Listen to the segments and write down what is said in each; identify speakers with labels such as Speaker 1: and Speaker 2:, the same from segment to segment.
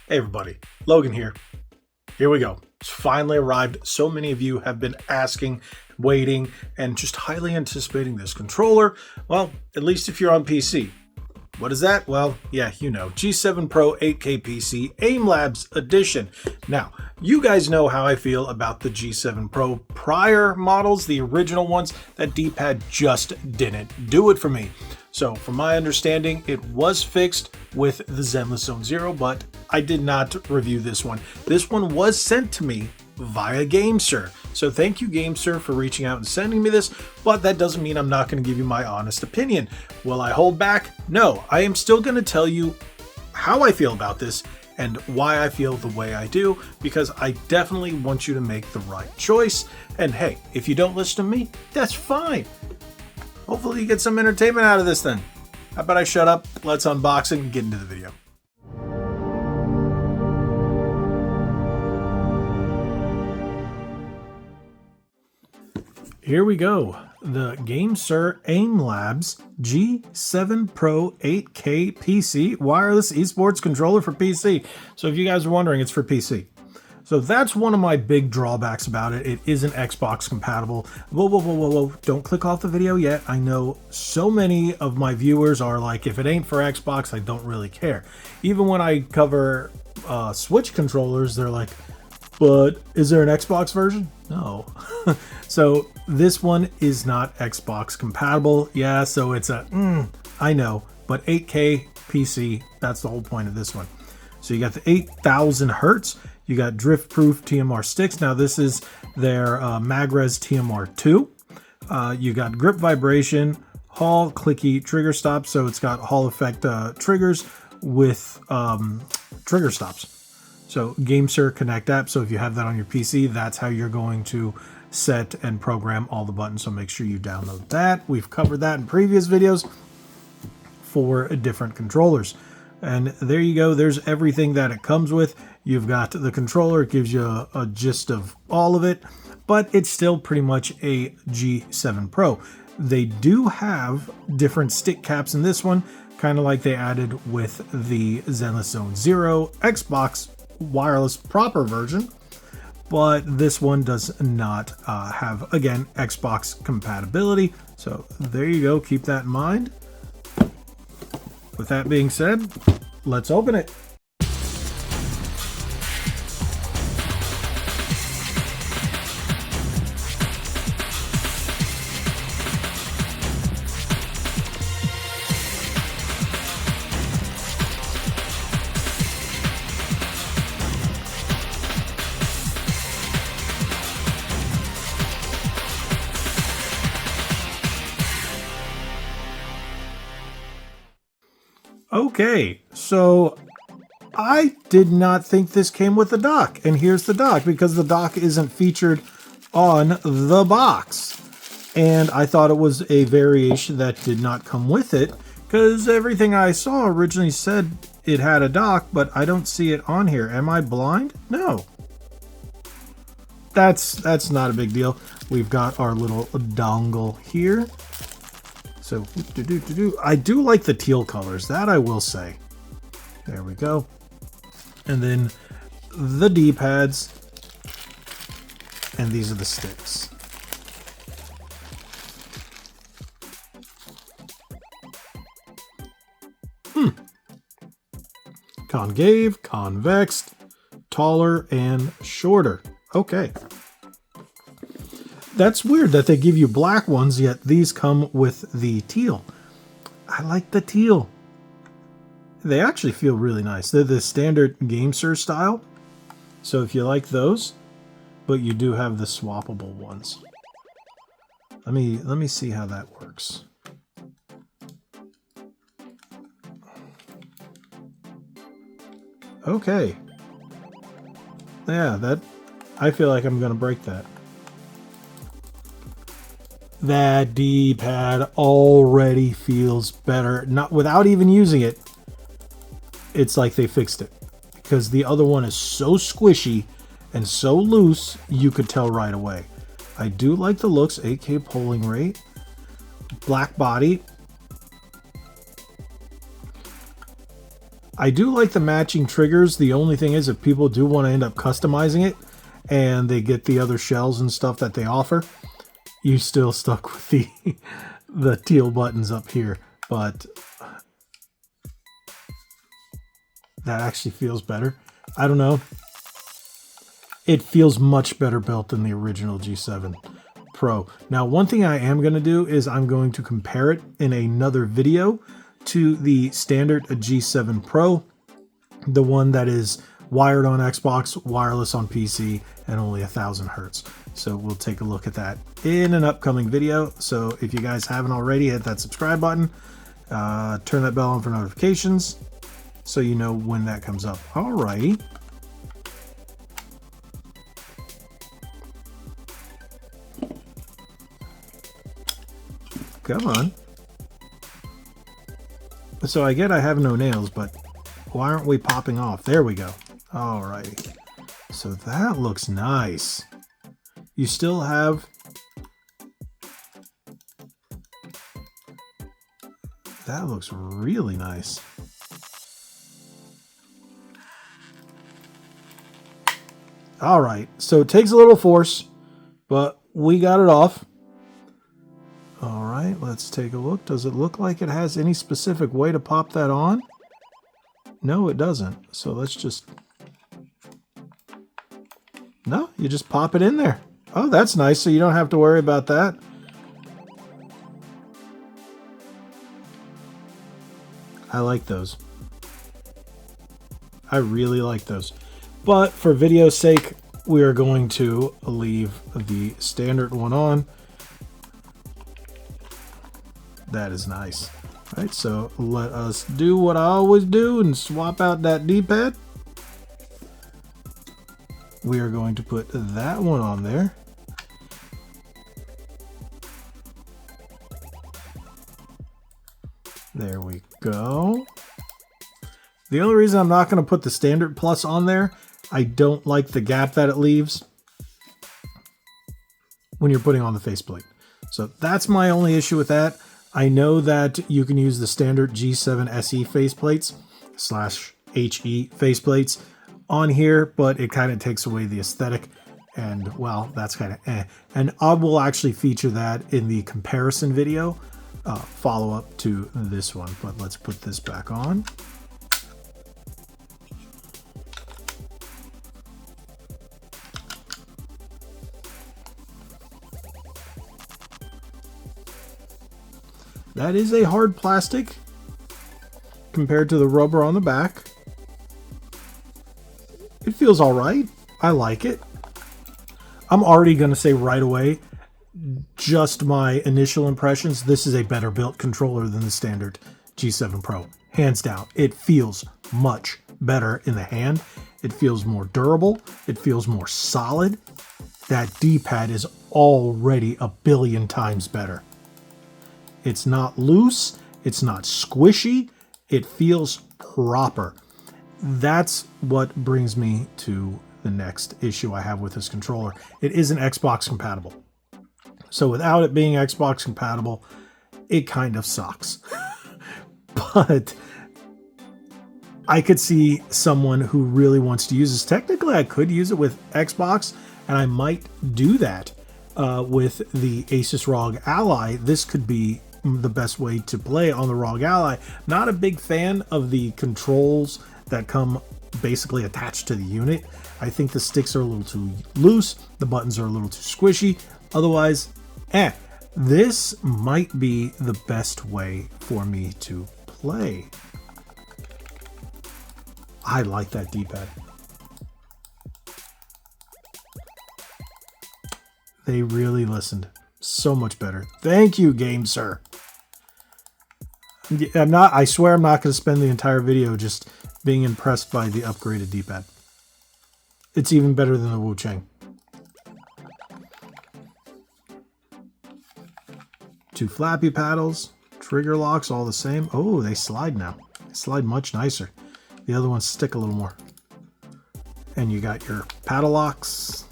Speaker 1: Hey everybody, Logan here. Here we go. It's finally arrived. So many of you have been asking, waiting, and just highly anticipating this controller. Well, at least if you're on PC. What is that? Well, yeah, you know, G7 Pro 8K PC Aimlabs edition. Now, you guys know how I feel about the G7 Pro prior models, the original ones. That D-pad just didn't do it for me. So from my understanding, it was fixed with the Zenless Zone Zero, but I did not review this one. This one was sent to me via GameSir. So thank you, GameSir, for reaching out and sending me this, but that doesn't mean I'm not going to give you my honest opinion. Will I hold back? No, I am still going to tell you how I feel about this and why I feel the way I do, because I definitely want you to make the right choice. And hey, if you don't listen to me, that's fine. Hopefully you get some entertainment out of this then. How about I shut up, let's unbox it and get into the video. Here we go. The GameSir Aimlabs G7 Pro 8K PC wireless esports controller for PC. So if you guys are wondering, it's for PC. So that's one of my big drawbacks about it. It isn't Xbox compatible. Whoa. Don't click off the video yet. I know so many of my viewers are like, if it ain't for Xbox, I don't really care. Even when I cover Switch controllers, they're like, but is there an Xbox version? No. So this one is not Xbox compatible. Yeah, so it's a, I know, but 8K PC, that's the whole point of this one. So you got the 8,000 Hertz. You got drift-proof TMR sticks. Now this is their Magres TMR2. You got grip vibration, Hall clicky trigger stops. So it's got Hall effect triggers with trigger stops. So GameSir Connect app. So if you have that on your PC, that's how you're going to set and program all the buttons. So make sure you download that. We've covered that in previous videos for different controllers. And there you go. There's everything that it comes with. You've got the controller. It gives you a gist of all of it, but it's still pretty much a G7 Pro. They do have different stick caps in this one, kind of like they added with the Zenless Zone Zero Xbox wireless proper version, but this one does not have, again, Xbox compatibility. So there you go. Keep that in mind. With that being said, let's open it. Okay, so I did not think this came with the dock, and here's the dock, because the dock isn't featured on the box. And I thought it was a variation that did not come with it, because everything I saw originally said it had a dock, but I don't see it on here. Am I blind? No. That's not a big deal. We've got our little dongle here. So, I do like the teal colors, that I will say. There we go. And then the D-pads. And these are the sticks. Concave, convex, taller, and shorter. Okay. That's weird that they give you black ones, yet these come with the teal. I like the teal. They actually feel really nice. They're the standard GameSir style. So if you like those, but you do have the swappable ones. Let me see how that works. Okay. Yeah, I feel like I'm gonna break that. That D-pad already feels better. Not without even using it. It's like they fixed it, because the other one is so squishy and so loose, you could tell right away. I do like the looks. 8K polling rate, black body. I do like the matching triggers. The only thing is, if people do want to end up customizing it and they get the other shells and stuff that they offer, you still stuck with the teal buttons up here. But that actually feels better. I don't know. It feels much better built than the original G7 Pro. Now, one thing I am going to do is I'm going to compare it in another video to the standard G7 Pro, the one that is wired on Xbox, wireless on PC, and only 1000 hertz. So we'll take a look at that in an upcoming video. So if you guys haven't already, hit that subscribe button, turn that bell on for notifications so you know when that comes up. Alrighty. Come on. So I get I have no nails, but why aren't we popping off? There we go. Alrighty. So that looks nice. You still have... That looks really nice. Alright, so it takes a little force, but we got it off. Alright, let's take a look. Does it look like it has any specific way to pop that on? No, it doesn't. So let's just... No, you just pop it in there. Oh, that's nice, so you don't have to worry about that. I like those. I really like those. But for video's sake, we are going to leave the standard one on. That is nice. All right, so let us do what I always do and swap out that D-pad. We are going to put that one on there. There we go. The only reason I'm not going to put the standard plus on there, I don't like the gap that it leaves when you're putting on the faceplate. So that's my only issue with that. I know that you can use the standard G7 SE faceplates / HE faceplates on here, but it kind of takes away the aesthetic, and well, that's kind of eh. And I will actually feature that in the comparison video, follow up to this one. But let's put this back on. That is a hard plastic compared to the rubber on the back. It feels all right. I like it. I'm already going to say right away, just my initial impressions, this is a better built controller than the standard G7 Pro. Hands down. It feels much better in the hand. It feels more durable. It feels more solid. That D-pad is already a billion times better. It's not loose, it's not squishy, it feels proper. That's what brings me to the next issue I have with this controller. It isn't Xbox compatible. So without it being Xbox compatible, it kind of sucks. But I could see someone who really wants to use this. Technically, I could use it with Xbox, and I might do that with the Asus ROG Ally. This could be the best way to play on the ROG Ally. Not a big fan of the controls that come basically attached to the unit. I think the sticks are a little too loose, the buttons are a little too squishy. Otherwise, this might be the best way for me to play. I like that D-pad. They really listened. So much better. Thank you, GameSir. I swear I'm not going to spend the entire video just being impressed by the upgraded D-pad. It's even better than the Wu Chang. Two flappy paddles, trigger locks, all the same. Oh, they slide now. They slide much nicer. The other ones stick a little more. And you got your paddle locks.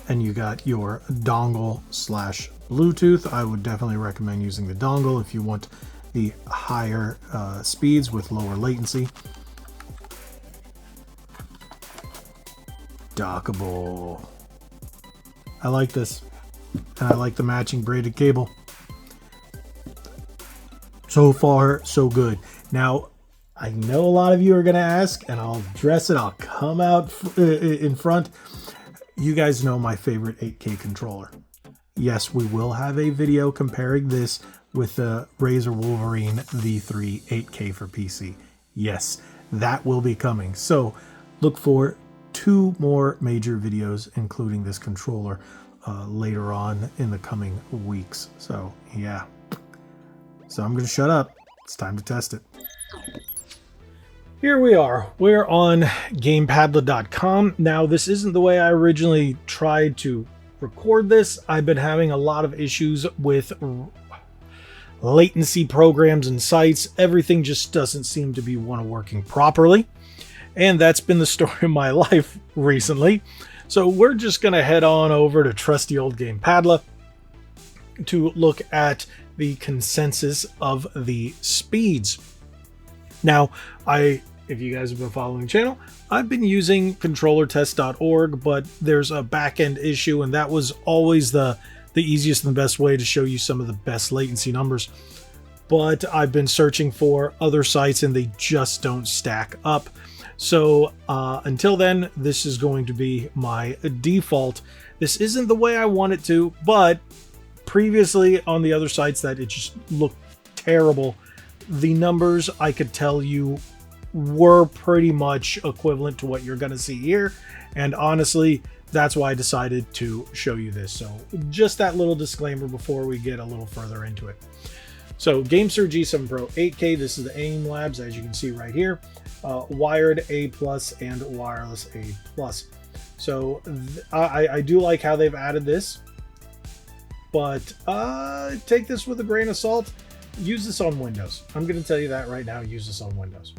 Speaker 1: And you got your dongle / Bluetooth. I would definitely recommend using the dongle if you want the higher speeds with lower latency. Dockable. I like this, and I like the matching braided cable. So far, so good. Now, I know a lot of you are going to ask, and I'll address it. I'll come out in front. You guys know my favorite 8K controller. Yes, we will have a video comparing this with the Razer Wolverine V3 8K for PC. Yes, that will be coming. So look for 2 more major videos, including this controller, later on in the coming weeks. So yeah. So I'm going to shut up. It's time to test it. Here we are. We're on GamePadlet.com. Now, this isn't the way I originally tried to record this. I've been having a lot of issues with latency programs and sites. Everything just doesn't seem to be working properly. And that's been the story of my life recently. So we're just going to head on over to trusty old GamePadlet to look at the consensus of the speeds. Now, if you guys have been following the channel, I've been using controllertest.org, but there's a back-end issue, and that was always the easiest and the best way to show you some of the best latency numbers. But I've been searching for other sites, and they just don't stack up. So until then, this is going to be my default. This isn't the way I want it to, but previously on the other sites that it just looked terrible, the numbers I could tell you were pretty much equivalent to what you're going to see here. And honestly, that's why I decided to show you this. So just that little disclaimer before we get a little further into it. So GameSir G7 Pro 8K, this is the Aimlabs, as you can see right here, wired A+ and wireless A+. So I do like how they've added this, but take this with a grain of salt. Use this on Windows. I'm going to tell you that right now. Use this on Windows.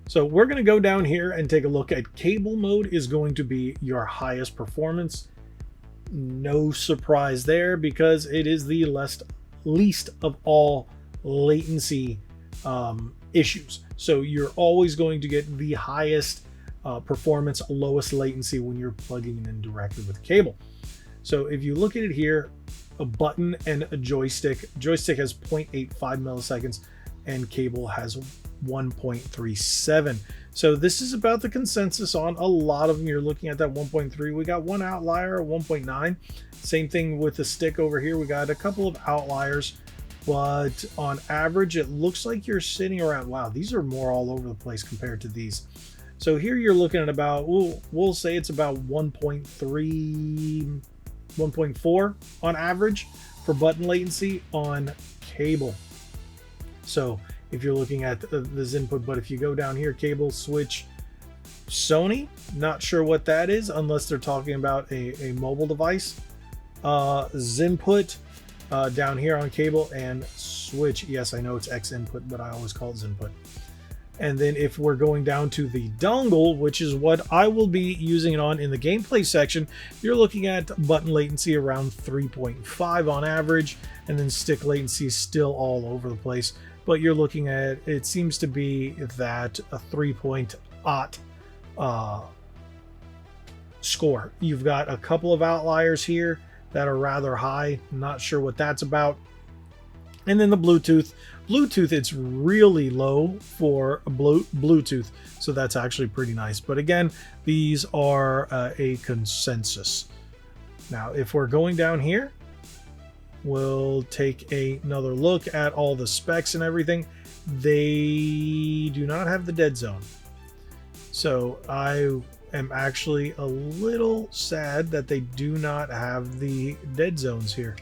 Speaker 1: So we're going to go down here and take a look at cable mode is going to be your highest performance. No surprise there, because it is the least of all latency issues. So you're always going to get the highest performance, lowest latency when you're plugging it in directly with cable. So if you look at it here, a button and a joystick. Joystick has 0.85 milliseconds and cable has 1.37. So this is about the consensus on a lot of them. You're looking at that 1.3. We got one outlier at 1.9. Same thing with the stick over here. We got a couple of outliers, but on average, it looks like you're sitting around, wow, these are more all over the place compared to these. So here you're looking at about, we'll say it's about 1.3, 1.4 on average for button latency on cable. So if you're looking at this input, but if you go down here, cable switch Sony, not sure what that is unless they're talking about a mobile device. Zinput down here on cable, and switch, yes, I know it's X input, but I always call it Zinput. And then if we're going down to the dongle, which is what I will be using it on in the gameplay section, you're looking at button latency around 3.5 on average, and then stick latency is still all over the place. But you're looking at, it seems to be that a 3.0 score. You've got a couple of outliers here that are rather high. Not sure what that's about. And then the Bluetooth. Bluetooth, it's really low for Bluetooth, so that's actually pretty nice. But again, these are a consensus. Now, if we're going down here, we'll take another look at all the specs and everything. They do not have the dead zone. So I am actually a little sad that they do not have the dead zones here.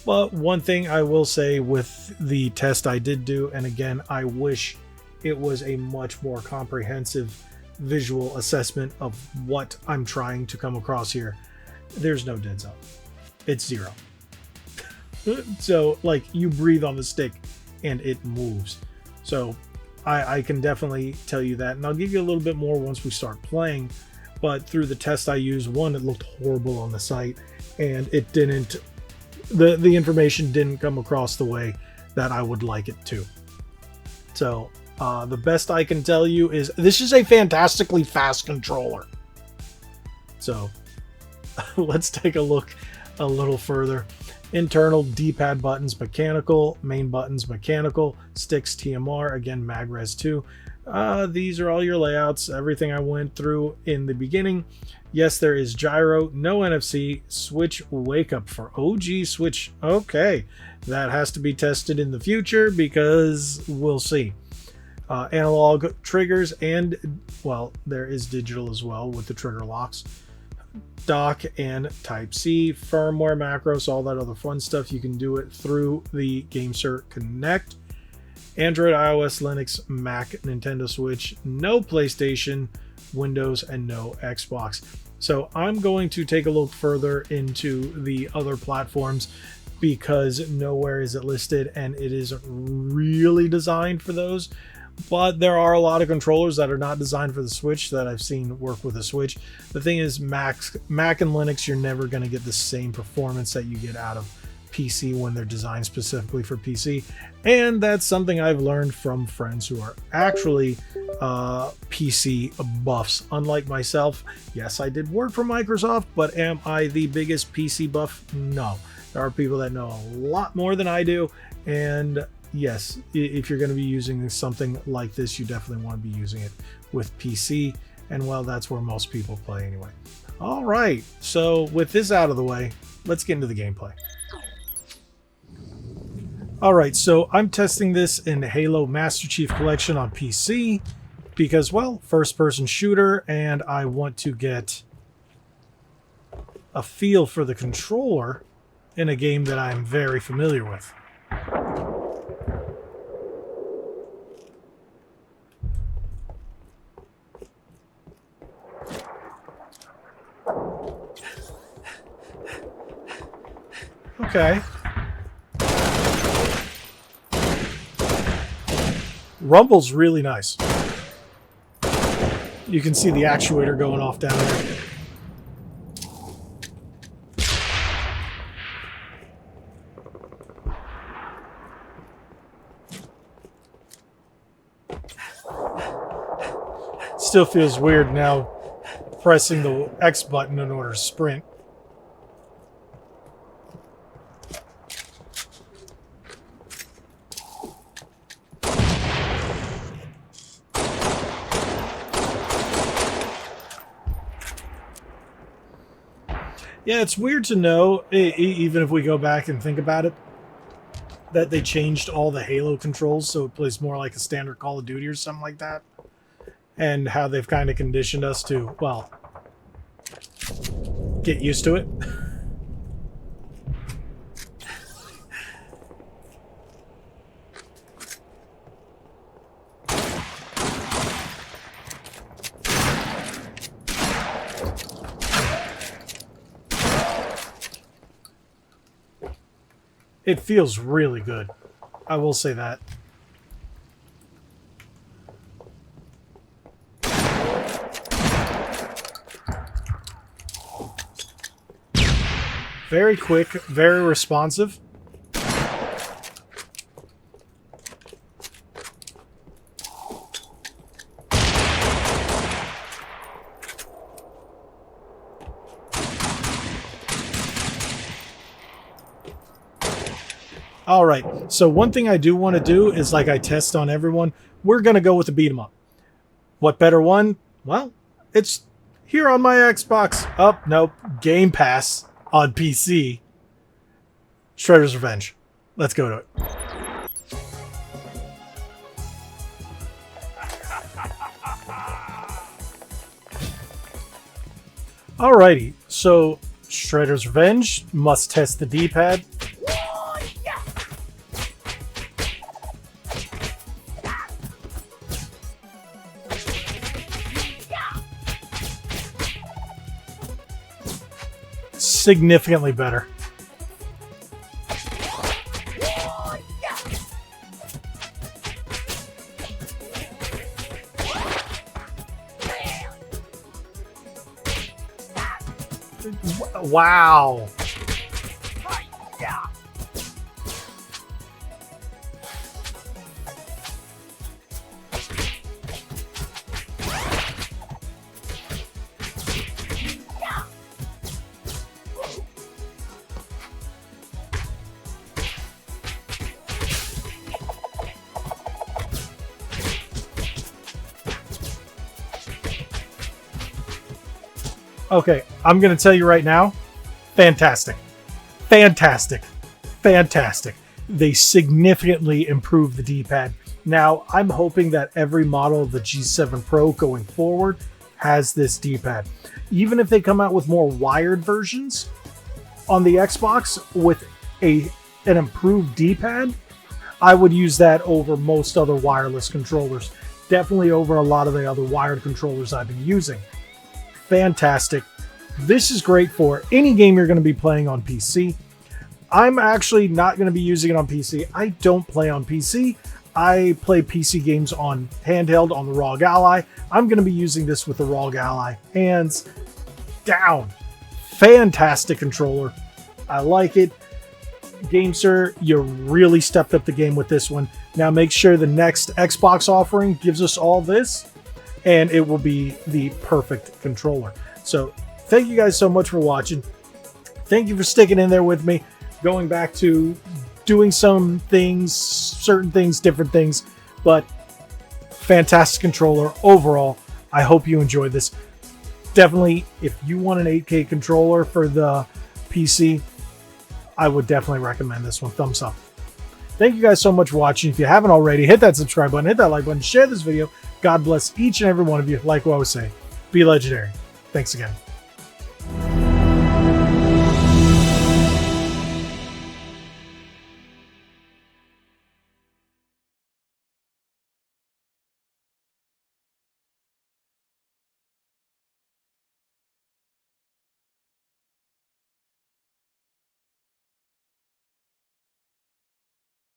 Speaker 1: But one thing I will say with the test I did do, and again, I wish it was a much more comprehensive visual assessment of what I'm trying to come across here. There's no dead zone. It's 0. So like, you breathe on the stick and it moves. So I can definitely tell you that, and I'll give you a little bit more once we start playing. But through the test I used, one, it looked horrible on the site, and it didn't the information didn't come across the way that I would like it to. So the best I can tell you is this is a fantastically fast controller. So let's take a look a little further. Internal D-pad buttons mechanical, main buttons mechanical, sticks TMR, again MagRes 2. These are all your layouts, everything I went through in the beginning. Yes, there is gyro, no NFC, switch wake up for OG switch. Okay, that has to be tested in the future because we'll see. Analog triggers and, well, there is digital as well with the trigger locks. Dock and Type-C, firmware, macros, all that other fun stuff. You can do it through the GameSir Connect. Android, iOS, Linux, Mac, Nintendo Switch, no PlayStation, Windows, and no Xbox. So I'm going to take a look further into the other platforms because nowhere is it listed and it isn't really designed for those. But there are a lot of controllers that are not designed for the Switch that I've seen work with the Switch. The thing is, Mac and Linux, you're never going to get the same performance that you get out of PC when they're designed specifically for PC. And that's something I've learned from friends who are actually PC buffs. Unlike myself, yes, I did work for Microsoft, but am I the biggest PC buff? No. There are people that know a lot more than I do, and yes, if you're going to be using something like this, you definitely want to be using it with PC, and well, that's where most people play anyway. All right, so with this out of the way, let's get into the gameplay. All right, so I'm testing this in Halo Master Chief Collection on PC because, well, first-person shooter, and I want to get a feel for the controller in a game that I'm very familiar with. Okay. Rumble's really nice. You can see the actuator going off down there. Still feels weird now pressing the X button in order to sprint. Yeah, it's weird to know, even if we go back and think about it, that they changed all the Halo controls so it plays more like a standard Call of Duty or something like that. And how they've kind of conditioned us to, well, get used to it. It feels really good. I will say that. Very quick, very responsive. All right, so one thing I do want to do is, like I test on everyone, we're going to go with the beat 'em up. What better one? Well, it's here on my Xbox. Oh, nope, Game Pass on PC. Shredder's Revenge. Let's go to it. Alrighty, so Shredder's Revenge, must test the D-pad. Significantly better. Wow. Okay, I'm going to tell you right now, fantastic. Fantastic. Fantastic. They significantly improved the D-pad. Now, I'm hoping that every model of the G7 Pro going forward has this D-pad. Even if they come out with more wired versions on the Xbox with an improved D-pad, I would use that over most other wireless controllers. Definitely over a lot of the other wired controllers I've been using. Fantastic. This is great for any game you're going to be playing on PC. I'm actually not going to be using it on PC. I don't play on PC. I play PC games on handheld on the ROG Ally. I'm going to be using this with the ROG Ally. Hands down. Fantastic controller. I like it. GameSir, you really stepped up the game with this one. Now make sure the next Xbox offering gives us all this, and it will be the perfect controller. So thank you guys so much for watching. Thank you for sticking in there with me, going back to doing some things, certain things, different things, but fantastic controller overall. I hope you enjoyed this. Definitely, if you want an 8K controller for the PC, I would definitely recommend this one. Thumbs up. Thank you guys so much for watching. If you haven't already, hit that subscribe button, hit that like button, share this video. God bless each and every one of you. Like what I was saying, be legendary. Thanks again.